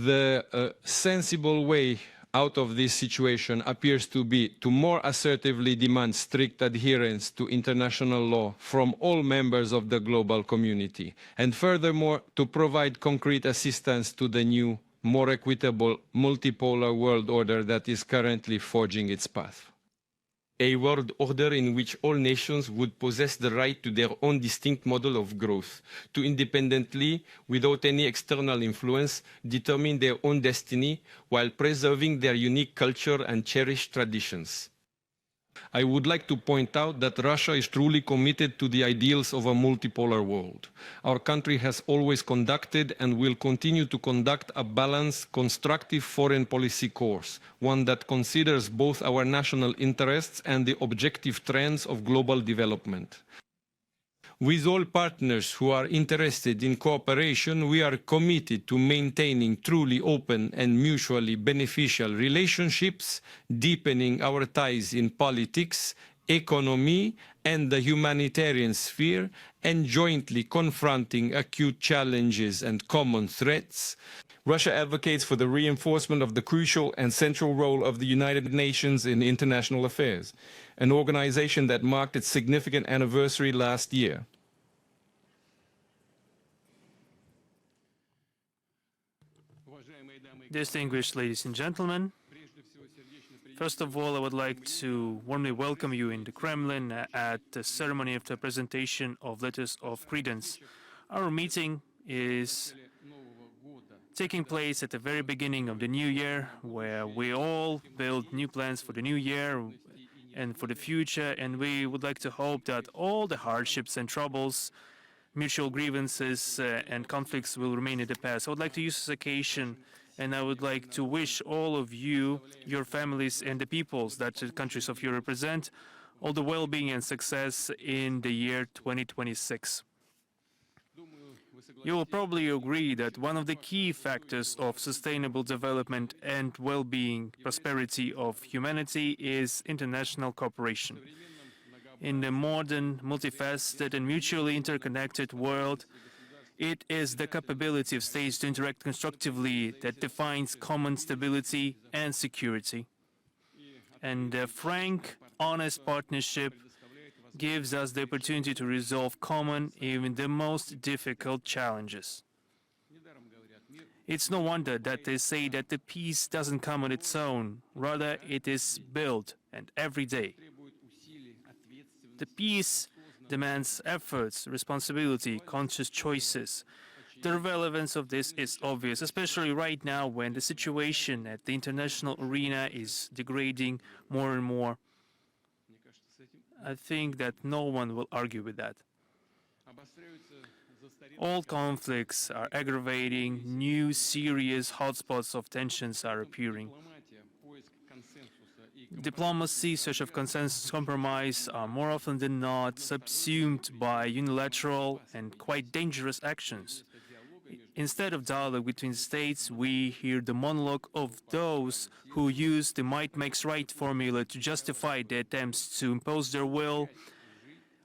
The sensible way out of this situation appears to be to more assertively demand strict adherence to international law from all members of the global community, and furthermore to provide concrete assistance to the new, more equitable, multipolar world order that is currently forging its path. A world order in which all nations would possess the right to their own distinct model of growth, to independently, without any external influence, determine their own destiny while preserving their unique culture and cherished traditions. I would like to point out that Russia is truly committed to the ideals of a multipolar world. Our country has always conducted and will continue to conduct a balanced, constructive foreign policy course, one that considers both our national interests and the objective trends of global development. With all partners who are interested in cooperation, we are committed to maintaining truly open and mutually beneficial relationships, deepening our ties in politics, economy, and the humanitarian sphere, and jointly confronting acute challenges and common threats. Russia advocates for the reinforcement of the crucial and central role of the United Nations in international affairs, an organization that marked its significant anniversary last year. Distinguished ladies and gentlemen, first of all, I would like to warmly welcome you in the Kremlin at the ceremony of the presentation of letters of credence. Our meeting is taking place at the very beginning of the new year, where we all build new plans for the new year and for the future, and we would like to hope that all the hardships and troubles, mutual grievances and conflicts will remain in the past. I would like to use this occasion, and I would like to wish all of you, your families, and the peoples that the countries of you represent, all the well-being and success in the year 2026. You will probably agree that one of the key factors of sustainable development and well-being, prosperity of humanity is international cooperation. In the modern, multifaceted and mutually interconnected world, it is the capability of states to interact constructively that defines common stability and security. And a frank, honest partnership gives us the opportunity to resolve common, even the most difficult challenges. It's no wonder that they say that the peace doesn't come on its own, rather it is built, and every day. The peace demands efforts, responsibility, conscious choices. The relevance of this is obvious, especially right now when the situation at the international arena is degrading more and more. I think that no one will argue with that. Old conflicts are aggravating, new serious hotspots of tensions are appearing. Diplomacy, search of consensus, compromise are more often than not subsumed by unilateral and quite dangerous actions. Instead of dialogue between states, we hear the monologue of those who use the might makes right formula to justify their attempts to impose their will,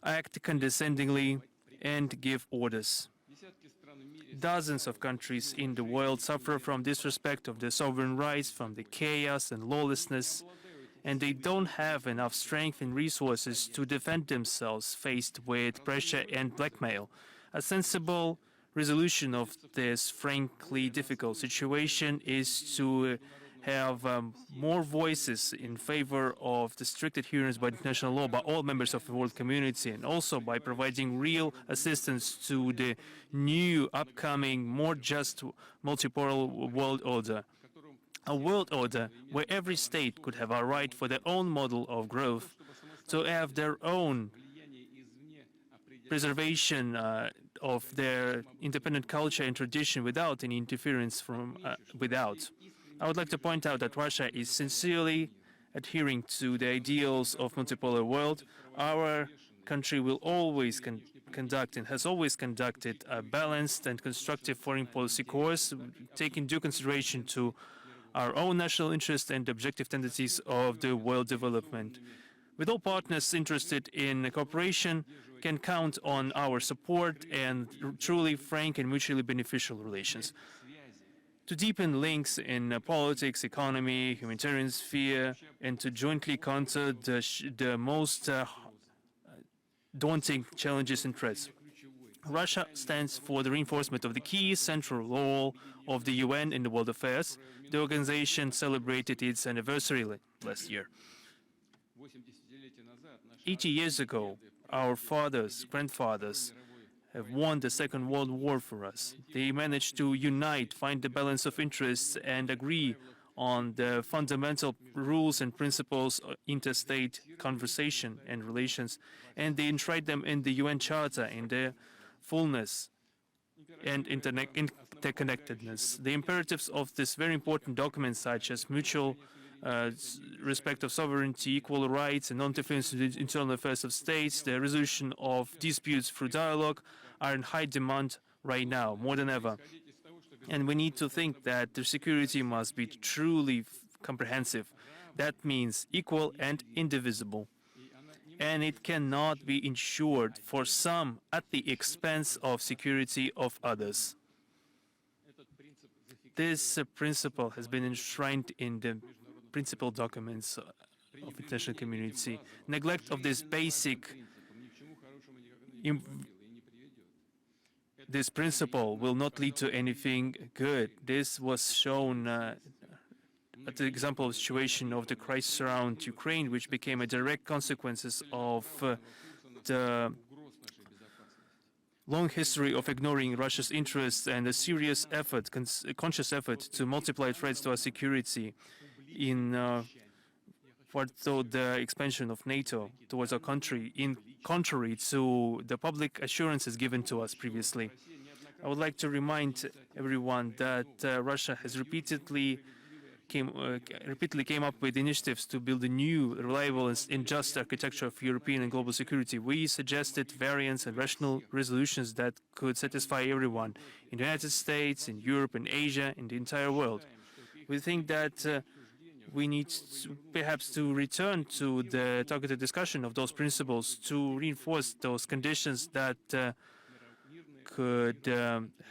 act condescendingly, and give orders. Dozens of countries in the world suffer from disrespect of their sovereign rights, from the chaos and lawlessness, and they don't have enough strength and resources to defend themselves faced with pressure and blackmail. A sensible resolution of this frankly difficult situation is to have more voices in favor of the strict adherence by international law by all members of the world community, and also by providing real assistance to the new, upcoming, more just multipolar world order. A world order where every state could have a right for their own model of growth, to have their own preservation of their independent culture and tradition without any interference from without. I would like to point out that Russia is sincerely adhering to the ideals of multipolar world. Our country will always conduct and has always conducted a balanced and constructive foreign policy course, taking due consideration to our own national interests and objective tendencies of the world development. With all partners interested in cooperation, can count on our support and truly frank and mutually beneficial relations. to deepen links in politics, economy, humanitarian sphere, and to jointly counter the most daunting challenges and threats. Russia stands for the reinforcement of the key central role of the UN in the world affairs. The organization celebrated its anniversary last year. 80 years ago, our fathers, grandfathers, have won the Second World War for us. They managed to unite, find the balance of interests, and agree on the fundamental rules and principles of interstate conversation and relations, and they enshrined them in the UN Charter in their fullness and interconnectedness. The imperatives of this very important document, such as mutual respect of sovereignty, equal rights, and non-interference in the internal affairs of states, the resolution of disputes through dialogue, are in high demand right now, more than ever. And we need to think that the security must be truly comprehensive. That means equal and indivisible. And it cannot be ensured for some at the expense of security of others. This principle has been enshrined in the principal documents of international community. Neglect of this this principle will not lead to anything good. This was shown at the example of the situation of the crisis around Ukraine, which became a direct consequence of the long history of ignoring Russia's interests and a serious effort, conscious effort to multiply threats to our security in the expansion of NATO towards our country, in contrary to the public assurances given to us previously. I would like to remind everyone that Russia has repeatedly came up with initiatives to build a new, reliable, and just architecture of European and global security. We suggested variants and rational resolutions that could satisfy everyone in the United States, in Europe, in Asia, in the entire world. We think that we need perhaps to return to the targeted discussion of those principles to reinforce those conditions that could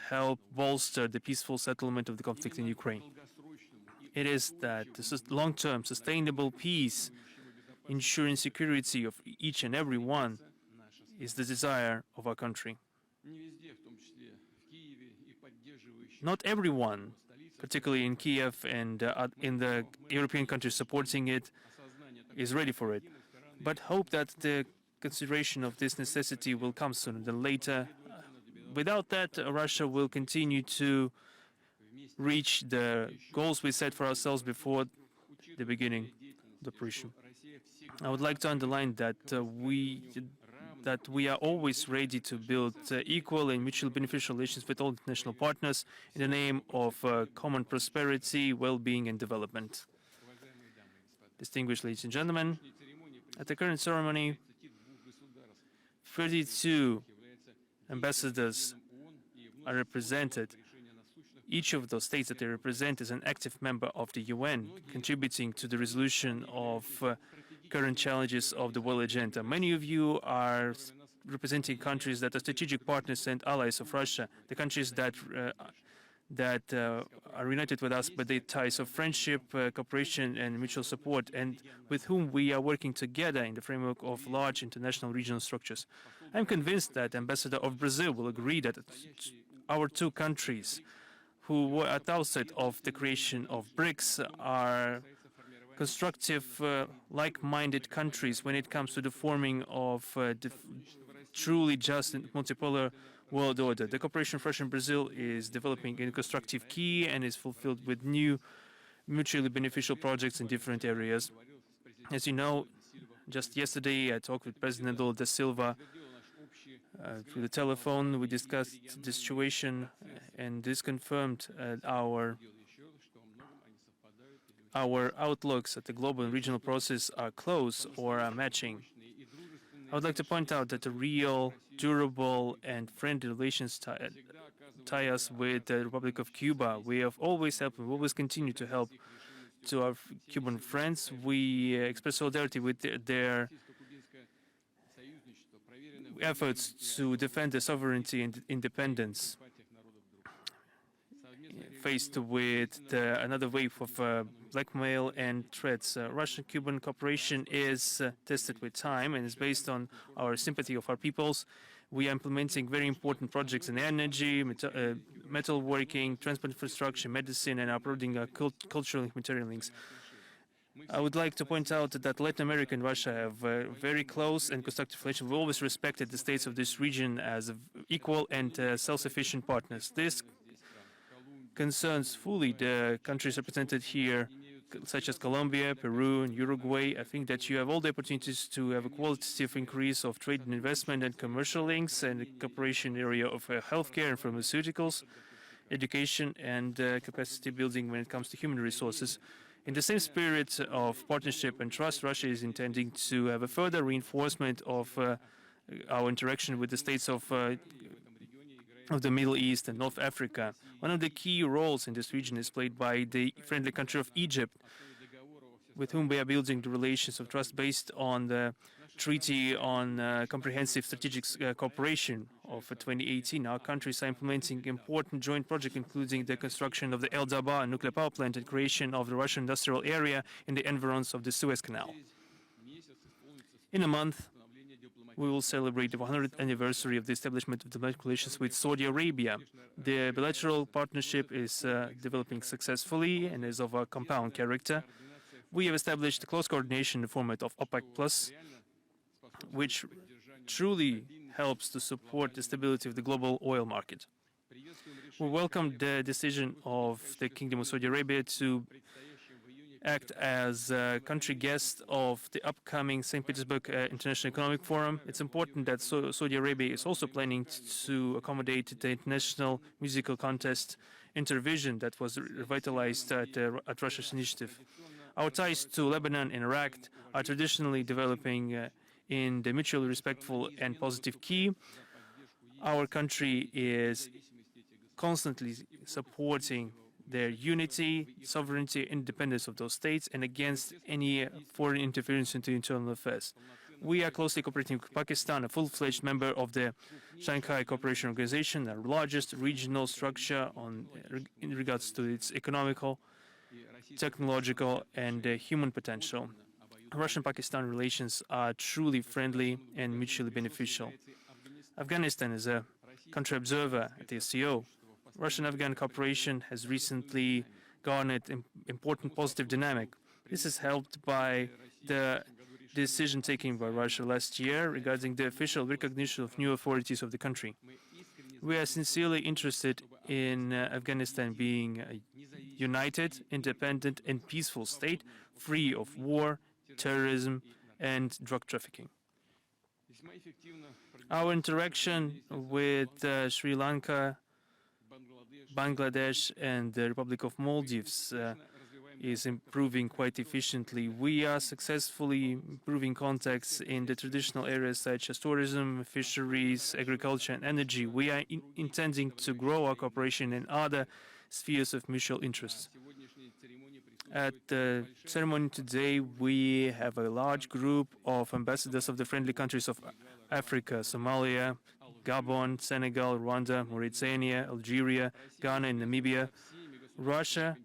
help bolster the peaceful settlement of the conflict in Ukraine. It is that this long-term sustainable peace, ensuring security of each and every one, is the desire of our country. Not everyone, particularly in Kiev and in the European countries supporting it, is ready for it. But hope that the consideration of this necessity will come sooner than later. Without that, Russia will continue to reach the goals we set for ourselves before the beginning of the operation. I would like to underline that we are always ready to build equal and mutually beneficial relations with all international partners in the name of common prosperity, well-being, and development. Distinguished ladies and gentlemen, at the current ceremony, 32 ambassadors are represented. Each of those states that they represent is an active member of the UN, contributing to the resolution of current challenges of the world agenda. Many of you are representing countries that are strategic partners and allies of Russia, the countries that are united with us by the ties of friendship, cooperation, and mutual support, and with whom we are working together in the framework of large international regional structures. I'm convinced that Ambassador of Brazil will agree that our two countries, who were at the outset of the creation of BRICS, are constructive, like-minded countries when it comes to the forming of the truly just and multipolar world order. The cooperation of Russia and Brazil is developing in a constructive key and is fulfilled with new mutually beneficial projects in different areas. As you know, just yesterday I talked with President Lula da Silva through the telephone. We discussed the situation, and this confirmed our outlooks at the global and regional process are close or are matching. I would like to point out that the real, durable, and friendly relations tie us with the Republic of Cuba. We have always helped and will always continue to help to our Cuban friends. We express solidarity with their efforts to defend their sovereignty and independence. faced with another wave of blackmail and threats. Russian-Cuban cooperation is tested with time and is based on our sympathy of our peoples. We are implementing very important projects in energy, metalworking, transport infrastructure, medicine, and uploading cultural and humanitarian links. I would like to point out that Latin America and Russia have very close and constructive relations. We always respected the states of this region as equal and self-sufficient partners. This concerns fully the countries represented here, such as Colombia, Peru, and Uruguay. I think that you have all the opportunities to have a qualitative increase of trade and investment and commercial links and the cooperation area of healthcare and pharmaceuticals, education, and capacity building when it comes to human resources. In the same spirit of partnership and trust, Russia is intending to have a further reinforcement of our interaction with the states of the Middle East and North Africa. One of the key roles in this region is played by the friendly country of Egypt, with whom we are building the relations of trust based on the Treaty on Comprehensive Strategic Cooperation of 2018. Our countries are implementing important joint projects, including the construction of the El Daba nuclear power plant and creation of the Russian industrial area in the environs of the Suez Canal. In a month, we will celebrate the 100th anniversary of the establishment of diplomatic relations with Saudi Arabia. The bilateral partnership is developing successfully and is of a compound character. We have established close coordination in the format of OPEC+, which truly helps to support the stability of the global oil market. We welcome the decision of the Kingdom of Saudi Arabia to act as a country guest of the upcoming St. Petersburg International Economic Forum. It's important that Saudi Arabia is also planning to accommodate the international musical contest Intervision that was revitalized at Russia's initiative. Our ties to Lebanon and Iraq are traditionally developing in the mutually respectful and positive key. Our country is constantly supporting their unity, sovereignty, independence of those states, and against any foreign interference into internal affairs. We are closely cooperating with Pakistan, a full-fledged member of the Shanghai Cooperation Organization, the largest regional structure in regards to its economical, technological, and human potential. Russian-Pakistan relations are truly friendly and mutually beneficial. Afghanistan is a country observer at the SCO. Russian-Afghan cooperation has recently garnered important positive dynamic. This is helped by the decision taken by Russia last year regarding the official recognition of new authorities of the country. We are sincerely interested in Afghanistan being a united, independent, and peaceful state, free of war, terrorism, and drug trafficking. Our interaction with Sri Lanka, Bangladesh, and the Republic of Maldives is improving quite efficiently. We are successfully improving contacts in the traditional areas such as tourism, fisheries, agriculture, and energy. We are intending to grow our cooperation in other spheres of mutual interest. At the ceremony today, we have a large group of ambassadors of the friendly countries of Africa, Somalia, Gabon, Senegal, Rwanda, Mauritania, Algeria, Ghana, and Namibia. Russia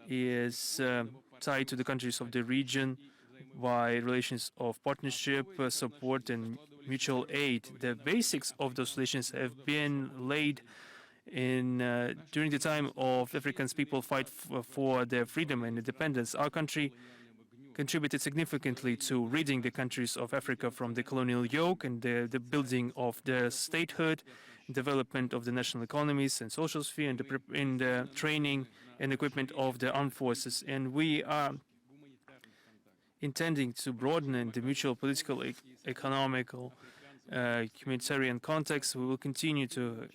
is tied to the countries of the region by relations of partnership, support, and mutual aid. The basics of those relations have been laid in during the time of African people fight for their freedom and independence. Our country contributed significantly to ridding the countries of Africa from the colonial yoke and the building of their statehood, development of the national economies and social sphere, and in the training and equipment of the armed forces. And we are intending to broaden the mutual political, economical, humanitarian context. We will continue to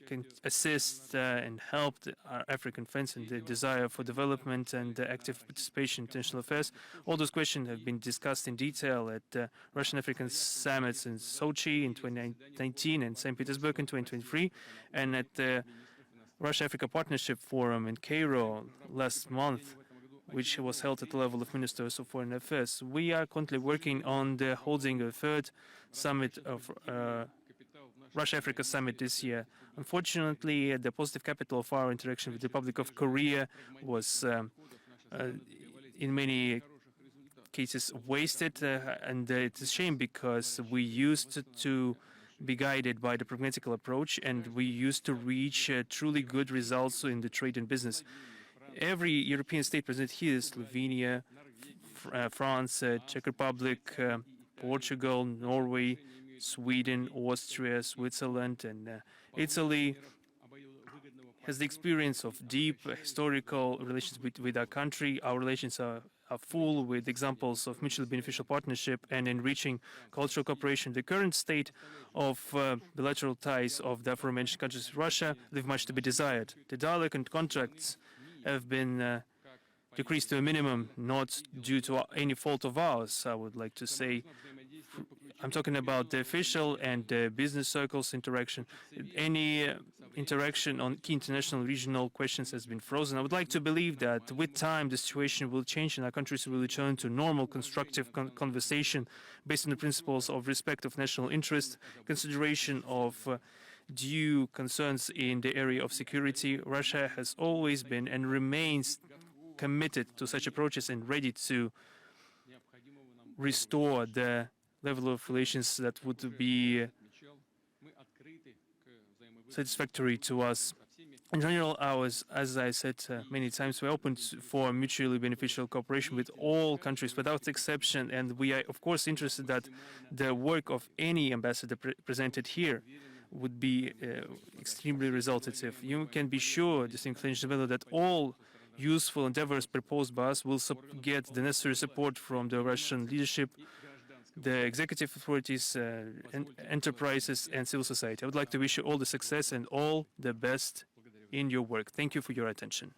assist and help our African friends in the desire for development and active participation in international affairs. All those questions have been discussed in detail at Russian-African summits in Sochi in 2019 and St. Petersburg in 2023, and at the Russia-Africa Partnership Forum in Cairo last month, which was held at the level of Ministers of Foreign Affairs. We are currently working on the holding a third summit of Russia-Africa summit this year. Unfortunately, the positive capital of our interaction with the Republic of Korea was in many cases wasted, and it's a shame because we used to be guided by the pragmatical approach, and we used to reach truly good results in the trade and business. Every European state present here, Slovenia, France, Czech Republic, Portugal, Norway, Sweden, Austria, Switzerland, and Italy, has the experience of deep historical relations with our country. Our relations are full with examples of mutually beneficial partnership and enriching cultural cooperation. The current state of bilateral ties of the aforementioned countries with Russia leave much to be desired. The dialogue and contracts have been decreased to a minimum, not due to any fault of ours, I would like to say. I'm talking about the official and business circles interaction. Any interaction on key international regional questions has been frozen. I would like to believe that with time the situation will change and our countries will return to normal, constructive conversation based on the principles of respect of national interest, consideration of due concerns in the area of security. Russia has always been and remains committed to such approaches and ready to restore the level of relations that would be satisfactory to us. In general, as I said many times, we're open for mutually beneficial cooperation with all countries without exception, and we are, of course, interested that the work of any ambassador presented here would be extremely resultative. You can be sure, distinguished Isabella, that all useful endeavors proposed by us will get the necessary support from the Russian leadership, the executive authorities, enterprises, and civil society. I would like to wish you all the success and all the best in your work. Thank you for your attention.